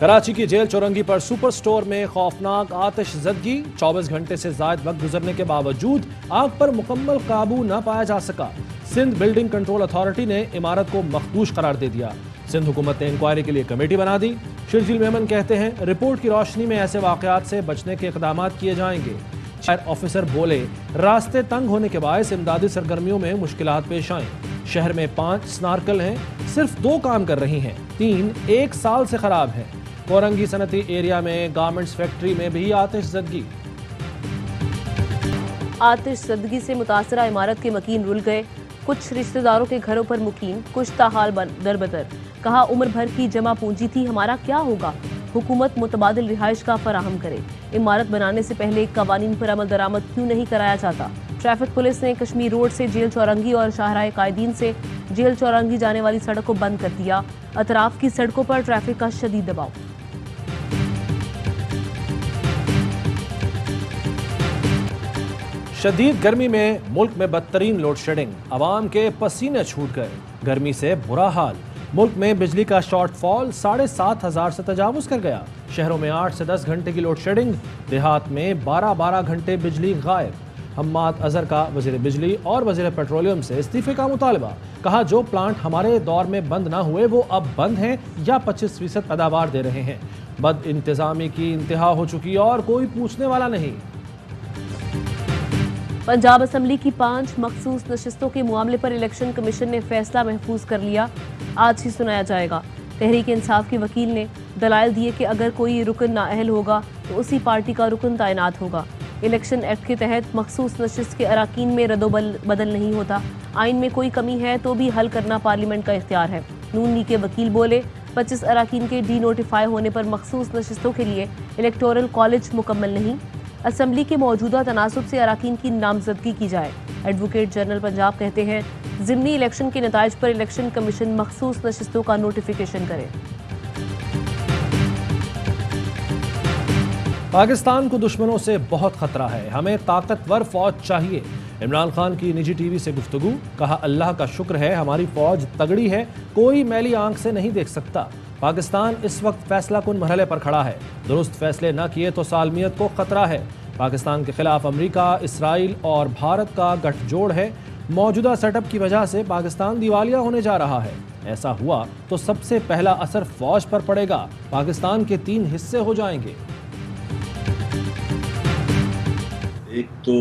कराची की जेल चौरंगी पर super store में खौफनाक आतिशज़दगी। 24 घंटे से ज्यादा वक्त गुजरने के बावजूद आग पर मुकम्मल काबू न पाया जा सका। सिंध बिल्डिंग कंट्रोल अथॉरिटी ने इमारत को मखदूश करार दे दिया। सिंध हुकूमत ने इंक्वायरी के लिए कमेटी बना दी। शर्जील मेमन कहते हैं रिपोर्ट की रोशनी में ऐसे वाकयात से बचने के इकदाम किए जाएंगे। फायर ऑफिसर बोले रास्ते तंग होने के बायस इमदादी सरगर्मियों में मुश्किलात पेश आए। शहर में 5 स्नार्कल हैं, सिर्फ 2 काम कर रही हैं, 3 1 साल से खराब हैं। कोरंगी सनती एरिया में गारमेंट्स फैक्ट्री में भी आतिशज़दगी। आतिशज़दगी से मुतासरा इमारत के मकीन रुल गए। कुछ रिश्तेदारों के घरों पर मुकीम, कुछ ताहाल दरबदर। कहा उम्र भर की जमा पूंजी थी, हमारा क्या होगा। हुकूमत मुतबादिल रिहाइश का फराहम करे। इमारत बनाने से पहले कवानीन पर अमल दरामद क्यों नहीं कराया जाता। ट्रैफिक पुलिस ने कश्मीर रोड से जेल चौरंगी और शाहराह कायदीन से जेल चौरंगी जाने वाली सड़क को बंद कर दिया। अतराफ की सड़कों पर ट्रैफिक का शदीद दबाव। शदीद गर्मी में मुल्क में बदतरीन लोड शेडिंग, आवाम के पसीने छूट गए। गर्मी से बुरा हाल। मुल्क में बिजली का शॉर्टफॉल 7,500 से तजावुज कर गया। शहरों में 8 से 10 घंटे की लोड शेडिंग, देहात में 12-12 घंटे बिजली गायब। हम्माद अजहर का वजीर बिजली और वजीर पेट्रोलियम से इस्तीफे का मुतालबा। कहा जो प्लांट हमारे दौर में बंद ना हुए वो अब बंद हैं या 25% पैदावार दे रहे हैं। बद इंतजामी की इंतहा हो चुकी और कोई पूछने वाला नहीं। पंजाब असम्बली की 5 मखसूस नशिस्तों के मामले पर इलेक्शन कमीशन ने फैसला महफूज कर लिया। आज ही सुनाया जाएगा। तहरीक इंसाफ के वकील ने दलाइल दिए कि अगर कोई रुकन नाअहल होगा तो उसी पार्टी का रुकन तैनात होगा। इलेक्शन एक्ट के तहत मखसूस नशिस्त के अराकीन में रद्दोबदल नहीं होता। आइन में कोई कमी है तो भी हल करना पार्लियामेंट का इख्तियार है। नून लीग के वकील बोले 25 अराकीन के डी नोटिफाई होने पर मखसूस नशिस्तों के लिए इलेक्टोरल कॉलेज मुकम्मल नहीं। असम्बली के मौजूदा तनासुब से अराकीन की नामजदगी की जाए। एडवोकेट जनरल पंजाब कहते हैं ज़िमनी इलेक्शन के नताइज पर इलेक्शन कमीशन मखसूस नशिस्तों का नोटिफिकेशन करे। पाकिस्तान को दुश्मनों से बहुत खतरा है, हमें ताकतवर फौज चाहिए। इमरान खान की निजी टीवी से गुफ्तगू। कहा अल्लाह का शुक्र है हमारी फौज तगड़ी है, कोई मैली आंख से नहीं देख सकता। पाकिस्तान इस वक्त फैसला कुन मरहले पर खड़ा है, दुरुस्त फैसले न किए तो सालमियत को खतरा है। पाकिस्तान के खिलाफ अमेरिका, इसराइल और भारत का गठजोड़ है। मौजूदा सेटअप की वजह से पाकिस्तान दिवालिया होने जा रहा है। ऐसा हुआ तो सबसे पहला असर फौज पर पड़ेगा। पाकिस्तान के 3 हिस्से हो जाएंगे। एक तो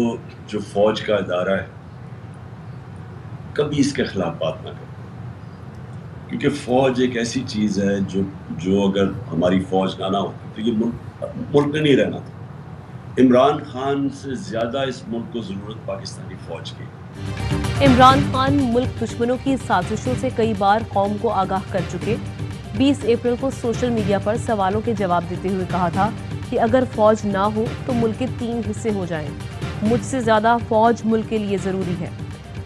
जो फौज का इदारा है कभी इसके खिलाफ बात ना करे, क्योंकि फौज एक ऐसी चीज़ है जो अगर हमारी फौज ना होती तो ये मुल्क ने नहीं रहना था। इमरान खान से ज़्यादा इस मुल्क को ज़रूरत पाकिस्तानी फौज की। इमरान खान मुल्क दुश्मनों की साजिशों से कई बार कौम को आगाह कर चुके। 20 अप्रैल को सोशल मीडिया पर सवालों के जवाब देते हुए कहा था कि अगर फौज ना हो तो मुल्क के 3 हिस्से हो जाएं। मुझसे ज़्यादा फौज मुल्क के लिए ज़रूरी है।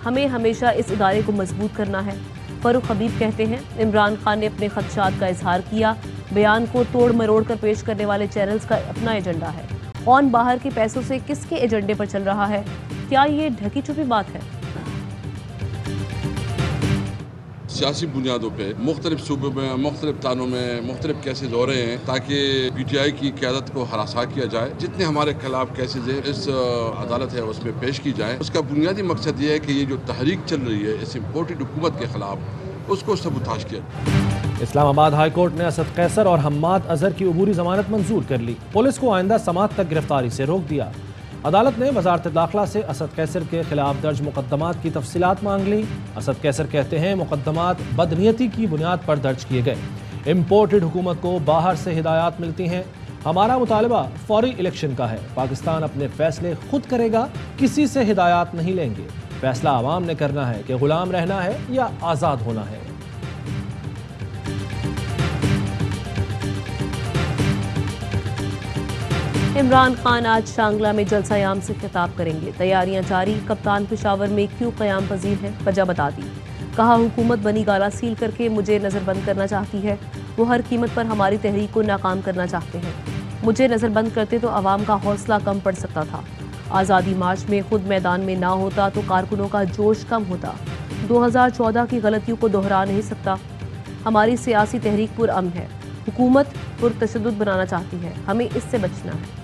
हमें हमेशा इस इदारे को मजबूत करना है। फरूख हबीब कहते हैं इमरान खान ने अपने खदशात का इजहार किया। बयान को तोड़ मरोड़ कर पेश करने वाले चैनल्स का अपना एजेंडा है। कौन बाहर के पैसों से किसके एजेंडे पर चल रहा है, क्या ये ढकी छुपी बात है? सियासी बुनियादों पे मुख्तलिफ सूबों में, मुख्तलिफ तानों में मुख्तलिफ केसेज हो रहे हैं ताकि PTI की क़यादत को हरासा किया जाए। जितने हमारे खिलाफ केसेज है इस अदालत है उसमें पेश की जाए। उसका बुनियादी मकसद ये है कि ये जो तहरीक चल रही है इस इम्पोर्टेड हुकूमत के खिलाफ उसको सबूताश किया। इस्लामाबाद हाई कोर्ट ने असद कैसर और हम्माद अजहर की अबूरी जमानत मंजूर कर ली। पुलिस को आइंदा समात तक गिरफ्तारी से रोक दिया। अदालत ने वजारत दाखिला से असद कैसर के खिलाफ दर्ज मुकदमात की तफसीलात मांग ली। असद कैसर कहते हैं मुकदमात बदनीयती की बुनियाद पर दर्ज किए गए। इम्पोर्टेड हुकूमत को बाहर से हिदायत मिलती हैं। हमारा मुतालबा फौरी इलेक्शन का है। पाकिस्तान अपने फैसले खुद करेगा, किसी से हिदायत नहीं लेंगे। फैसला आवाम ने करना है कि गुलाम रहना है या आज़ाद होना है। इमरान खान आज शांगला में जलसायाम से खिताब करेंगे। तैयारियां जारी। कप्तान पेशावर में क्यों क़याम पजीर है, वजह बता दी। कहा हुकूमत बनी गाला सील करके मुझे नज़रबंद करना चाहती है। वो हर कीमत पर हमारी तहरीक को नाकाम करना चाहते हैं। मुझे नज़रबंद करते तो आवाम का हौसला कम पड़ सकता था। आज़ादी मार्च में खुद मैदान में ना होता तो कारकुनों का जोश कम होता। 2014 की गलतियों को दोहरा नहीं सकता। हमारी सियासी तहरीक पुरअमन है। हुकूमत पुरतशद्दुद बनाना चाहती है, हमें इससे बचना है।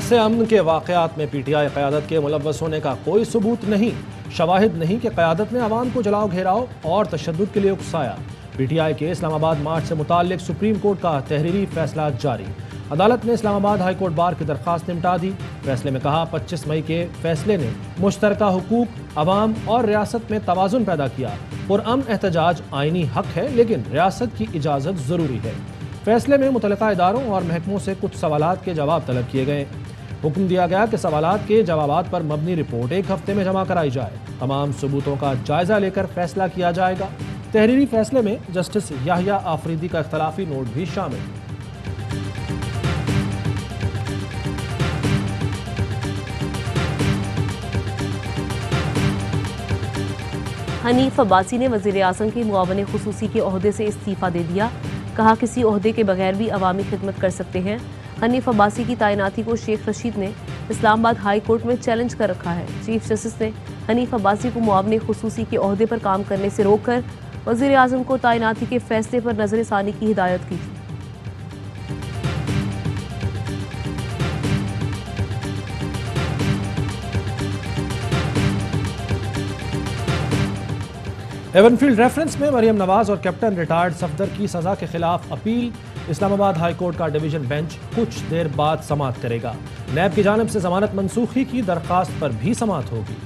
से अमन के वाक़यात में पीटीआई क़यादत के मुलव्वस होने का कोई सबूत नहीं, शवाहिद नहीं कि क़यादत ने अवाम को जलाओ घेराव और तशद्दुद के लिए उकसाया। पीटीआई के इस्लामाबाद मार्च से मुताल्लिक सुप्रीम कोर्ट का तहरीरी फैसला जारी। अदालत ने इस्लामाबाद हाई कोर्ट बार की दरख्वास्त निपटा दी। फैसले में कहा 25 मई के फैसले ने मुश्तरका हुकूक, अवाम और रियासत में तवाज़ुन पैदा किया। पुरअमन एहतजाज आइनी हक है, लेकिन रियासत की इजाज़त ज़रूरी है। फैसले में मुतल्लिका इदारों और महकमों से कुछ सवालात के जवाब तलब किए गए। हुक्म दिया गया कि सवालात के जवाबात पर मबनी रिपोर्ट 1 हफ्ते में जमा कराई जाए। तमाम सबूतों का जायजा लेकर फैसला किया जाएगा। तहरीरी फैसले में जस्टिस याहिया आफरीदी का इख्तलाफी नोट भी शामिल। हनीफ अब्बासी ने वज़ीर आज़म के मुआवन खुसूसी के ओहदे से इस्तीफ़ा दे दिया। कहा किसी ओहदे के बगैर भी अवामी खिदमत कर सकते हैं। हनीफ अब्बासी की तैनाती को शेख रशीद ने इस्लामाबाद हाई कोर्ट में चैलेंज कर रखा है। चीफ जस्टिस ने हनीफ अब्बासी को मुआवन खुसूसी के ओहदे पर काम करने से रोककर वज़ीर आज़म को तैनाती के फैसले पर नज़रसानी की हिदायत की थी। एवनफील्ड रेफरेंस में मरियम नवाज और कैप्टन रिटायर्ड सफदर की सजा के खिलाफ अपील। इस्लामाबाद हाई कोर्ट का डिवीजन बेंच कुछ देर बाद समाअत करेगा। नैब की जानिब से जमानत मनसूखी की दरखास्त पर भी समाअत होगी।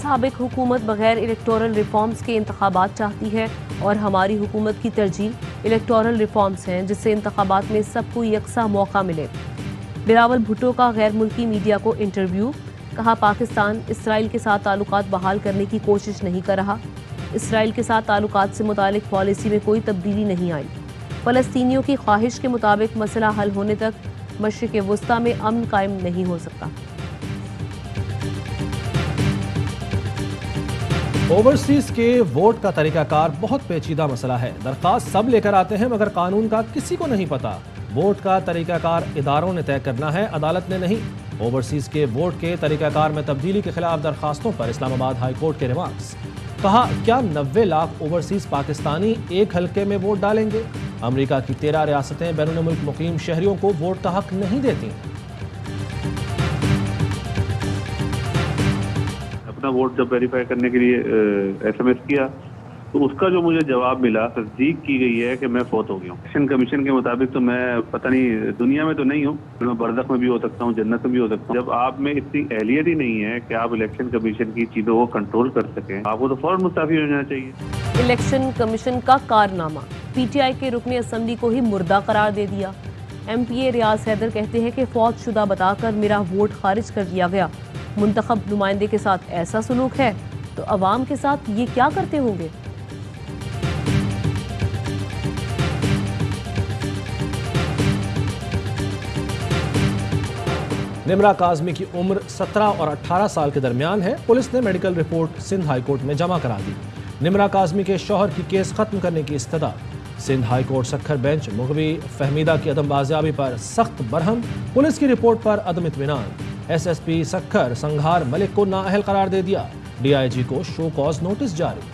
साबिक हुकूमत बगैर इलेक्टोरल रिफॉर्म्स के इंतखाबात चाहती है और हमारी हुकूमत की तरजीह इलेक्टोरल रिफॉर्म्स हैं, जिससे इंतखाबात में सबको यकसा मौका मिले। बिलावल भुट्टो का गैर मुल्की मीडिया को इंटरव्यू। कहा पाकिस्तान इसराइल के साथ ताल्लुकात बहाल करने की कोशिश नहीं कर रहा। इसराइल के साथ ताल्लुकात से मुतालिक पॉलिसी में कोई तब्दीली नहीं आई। फ़लस्तीनियों की ख्वाहिश के मुताबिक मसला हल होने तक मशरिक़ वस्ता में अमन कायम नहीं हो सकता। ओवरसीज के वोट का तरीकाकार बहुत पेचीदा मसला है। दरख्वास्त सब लेकर आते हैं, मगर कानून का किसी को नहीं पता। वोट का तरीकाकार इदारों ने तय करना है, अदालत ने नहीं। ओवरसीज के वोट के तरीकाकार में तब्दीली के खिलाफ दरखास्तों पर इस्लामाबाद हाई कोर्ट के रिमार्क्स। कहा क्या 90 लाख ओवरसीज पाकिस्तानी एक हल्के में वोट डालेंगे? अमेरिका की 13 रियासतें बैरून मुल्क मुकीम शहरियों को वोट का हक नहीं देती। अपना वोट जब वेरीफाई करने के लिए SMS किया तो उसका जो मुझे जवाब मिला, तस्दीक की गई है कि मैं फौत हो गया हूँ। इलेक्शन कमीशन के मुताबिक तो मैं पता नहीं दुनिया में तो नहीं हूँ, मैं बरज़ख में भी हो सकता हूँ, जन्नत में भी हो सकता हूँ। जब आप में इतनी अहलियत ही नहीं है कि आप इलेक्शन कमीशन की चीज़ों को कंट्रोल कर सकें, आपको तो फौरन मुस्ताफी हो जाना चाहिए। इलेक्शन कमीशन का कारनामा, PTI के रुकने असम्बली को ही मुर्दा करार दे दिया। MPA रियाज हैदर कहते हैं कि फौत शुदा बताकर मेरा वोट खारिज कर दिया गया। मुंतखब नुमाइंदे के साथ ऐसा सलूक है तो अवाम के साथ ये क्या करते होंगे? निमरा काज़मी की उम्र 17 और 18 साल के दरमियान है। पुलिस ने medical report Sindh high court में जमा करा दी। निमरा काज़मी के शौहर की केस खत्म करने की इस्तदा। Sindh high court Sukkur bench मुगवी फहमीदा की अदम बाजियाबी पर सख्त बरहम। पुलिस की रिपोर्ट पर अदम इत्मीनान। SSP सक्खर संघार मलिक को नाअहल करार दे दिया। DIG को शो कॉज नोटिस जारी।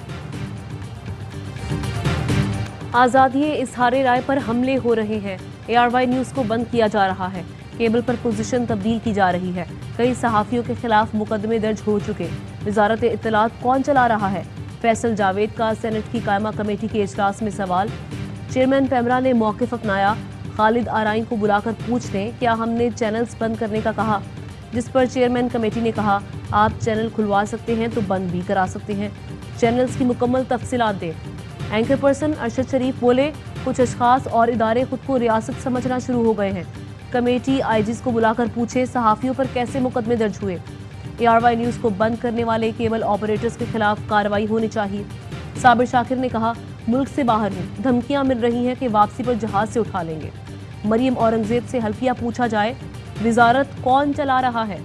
आज़ादी इजहार राय पर हमले हो रहे हैं। ARY न्यूज़ को बंद किया जा रहा है। केबल पर पोजीशन तब्दील की जा रही है। कई सहाफ़ियों के खिलाफ मुकदमे दर्ज हो चुके। वजारत इत्तलात कौन चला रहा है? फैसल जावेद का सेनेट की कायमा कमेटी के इजलास में सवाल। चेयरमैन पैमरा ने मौक़िफ़ अपनाया। खालिद आराइन को बुलाकर पूछ लें क्या हमने चैनल्स बंद करने का कहा, जिस पर चेयरमैन कमेटी ने कहा आप चैनल खुलवा सकते हैं तो बंद भी करा सकते हैं। चैनल्स की मुकम्मल तफसीलात दें। एंकर पर्सन अरशद शरीफ बोले कुछ अशखास और इदारे खुद को रियासत समझना शुरू हो गए हैं। कमेटी IGs को बुलाकर पूछे सहाफ़ियों पर कैसे मुकदमे दर्ज हुए। ARY न्यूज़ को बंद करने वाले केबल ऑपरेटर्स के खिलाफ कार्रवाई होनी चाहिए। साबिर शाकिर ने कहा मुल्क से बाहर हूँ, धमकियां मिल रही हैं कि वापसी पर जहाज से उठा लेंगे। मरियम औरंगजेब से हल्फिया पूछा जाए, वजारत कौन चला रहा है?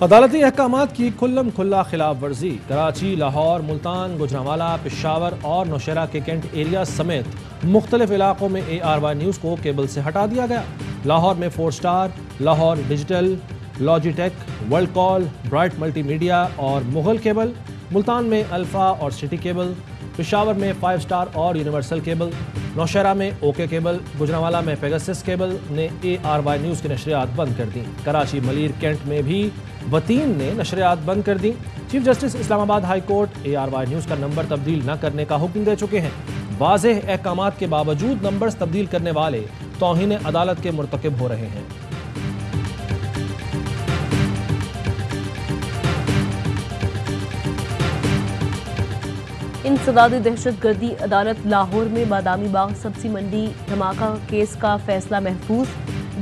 अदालती अहकामात की खुल्लम खुल्ला खिलाफ वर्जी। कराची, लाहौर, मुल्तान, गुजरांवाला, पेशावर और नौशहरा के कैंट एरिया समेत मुख्तलिफ इलाकों में ARY न्यूज़ को केबल से हटा दिया गया। लाहौर में 4 star, Lahore digital, Logitech, world call, bright multimedia और मुगल केबल, मुल्तान में अल्फा और सिटी केबल, पेशावर में 5 स्टार और यूनिवर्सल केबल, नौशहरा में ओके केबल, गुजरांवाला में पेगासस केबल ने ARY न्यूज़ की नशरियात बंद कर दी। कराची, मलीर, कैंट में भी वतीन ने नशरियात बंद कर दी। Chief justice Islamabad high court ARY news का नंबर तब्दील न करने का हुक्म दे चुके हैं। वाज़ेह अहकामात के बावजूद नंबर्स तब्दील करने वाले तौहीन अदालत के मुर्तकिब हो रहे हैं। इंसदादी दहशतगर्दी अदालत लाहौर में बादामी बाग सब्जी मंडी धमाका केस का फैसला महफूज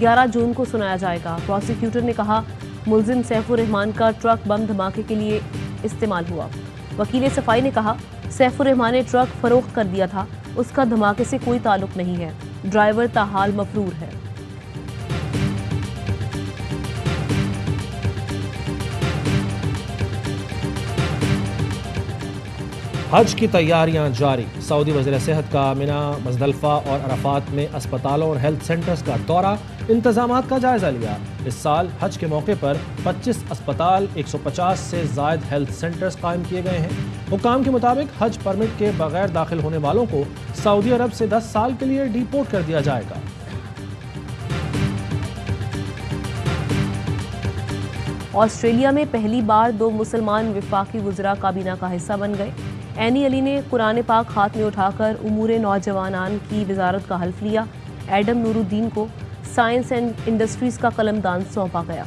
11 जून को सुनाया जाएगा। प्रोसिक्यूटर ने कहा मुलजिम सैफुर रहमान का ट्रक बम धमाके के लिए इस्तेमाल हुआ। वकील सफाई ने कहा सैफुर रहमान ने ट्रक फरोख्त कर दिया था, उसका धमाके से कोई ताल्लुक नहीं है, ड्राइवर ताहाल मफरूर है। हज की तैयारियां जारी। सऊदी वज़ीर सेहत का मिना, मुज़दलिफ़ा और अराफात में अस्पतालों और हेल्थ सेंटर्स का दौरा, इंतजामात का जायजा लिया। इस साल हज के मौके पर 25 अस्पताल, 150 से ज़ायद हेल्थ सेंटर्स कायम किए गए हैं। हुकाम के मुताबिक हज परमिट के बगैर दाखिल होने वालों को सऊदी अरब से 10 साल के लिए डिपोर्ट कर दिया जाएगा। ऑस्ट्रेलिया में पहली बार 2 मुसलमान वफाकी वज़रा काबीना का हिस्सा बन गए। एनी अली ने कुरान पाक हाथ में उठाकर उमूरे नौजवानान की वजारत का हल्फ लिया। एडम नूरुद्दीन को साइंस एंड इंडस्ट्रीज का कलमदान सौंपा गया।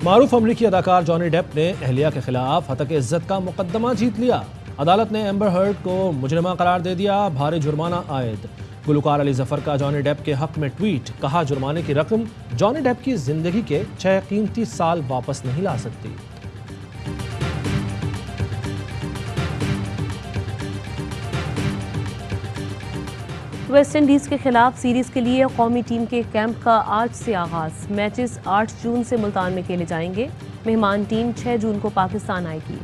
मारूफ अमरीकी अदाकार जॉनी डेप ने अहलिया के खिलाफ हतक इज्जत का मुकदमा जीत लिया। अदालत ने एम्बर हर्ड को मुजरिमा करार दे दिया। भारी जुर्माना आयद। गुलकार अली जफर का जॉनी डेप के हक में ट्वीट, कहा जुर्माने की रकम जॉनी डेप की जिंदगी के 6 कीमती साल वापस नहीं ला सकती। वेस्ट इंडीज के खिलाफ सीरीज के लिए कौमी टीम के कैंप का आज से आगाज। मैचेस 8 जून से मुल्तान में खेले जाएंगे। मेहमान टीम 6 जून को पाकिस्तान आएगी।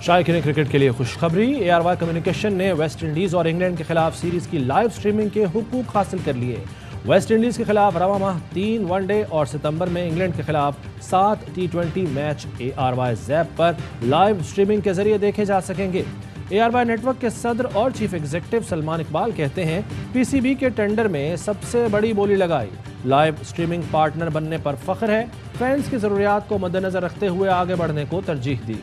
शायकीन क्रिकेट के लिए खुशखबरी। ARY कम्युनिकेशन ने वेस्ट इंडीज और इंग्लैंड के खिलाफ सीरीज की लाइव स्ट्रीमिंग के हुकूक हासिल कर लिए। वेस्ट इंडीज के खिलाफ रवा माह 3 वनडे और सितंबर में इंग्लैंड के खिलाफ 7 T20 मैच ARY ज़ैप पर लाइव स्ट्रीमिंग के जरिए देखे जा सकेंगे। ARY नेटवर्क के सदर और चीफ एग्जीक्यूटिव सलमान इकबाल कहते हैं PCB के टेंडर में सबसे बड़ी बोली लगाई। लाइव स्ट्रीमिंग पार्टनर बनने पर फख्र है। फैंस की जरूरियात को मद्देनजर रखते हुए आगे बढ़ने को तरजीह दी।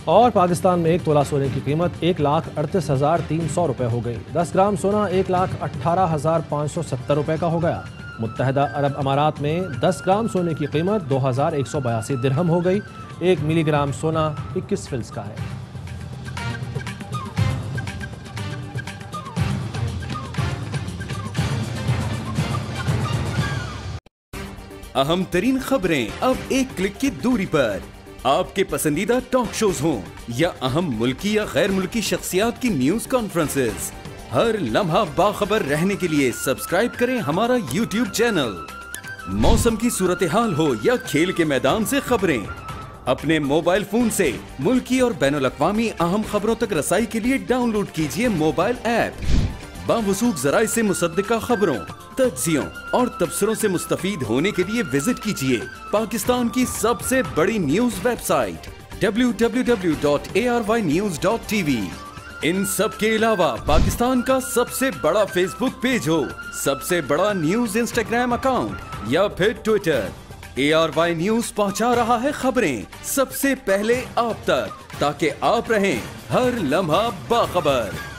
और पाकिस्तान में 1 तोला सोने की कीमत 1,38,300 रुपये हो गई। 10 ग्राम सोना 1,18,570 रुपये का हो गया। मुत्तहदा अरब अमारात में 10 ग्राम सोने की कीमत 2,182 दिरहम हो गई। 1 मिलीग्राम सोना 21 फिल्स का है। अहम तरीन खबरें अब एक क्लिक की दूरी पर। आपके पसंदीदा टॉक शोज हों या अहम मुल्की या गैर मुल्की शख्सियात की न्यूज कॉन्फ्रेंसेस, हर लम्हा बाखबर रहने के लिए सब्सक्राइब करें हमारा YouTube चैनल। मौसम की सूरत हाल हो या खेल के मैदान से खबरें, अपने मोबाइल फोन से मुल्की और बैनुल-अक़वामी अहम खबरों तक रसाई के लिए डाउनलोड कीजिए मोबाइल ऐप। बावसूख ज़राए से मुसद्दिका खबरों, तज्ज़ियों और तबसरों से मुस्तफीद होने के लिए विजिट कीजिए पाकिस्तान की सबसे बड़ी न्यूज वेबसाइट www.arYnews.tv। इन सब के अलावा पाकिस्तान का सबसे बड़ा फेसबुक पेज हो, सबसे बड़ा न्यूज इंस्टाग्राम अकाउंट या फिर ट्विटर, ARY न्यूज पहुंचा रहा है खबरें सबसे पहले आप तक, ताकि आप रहें हर लम्हा बाखबर।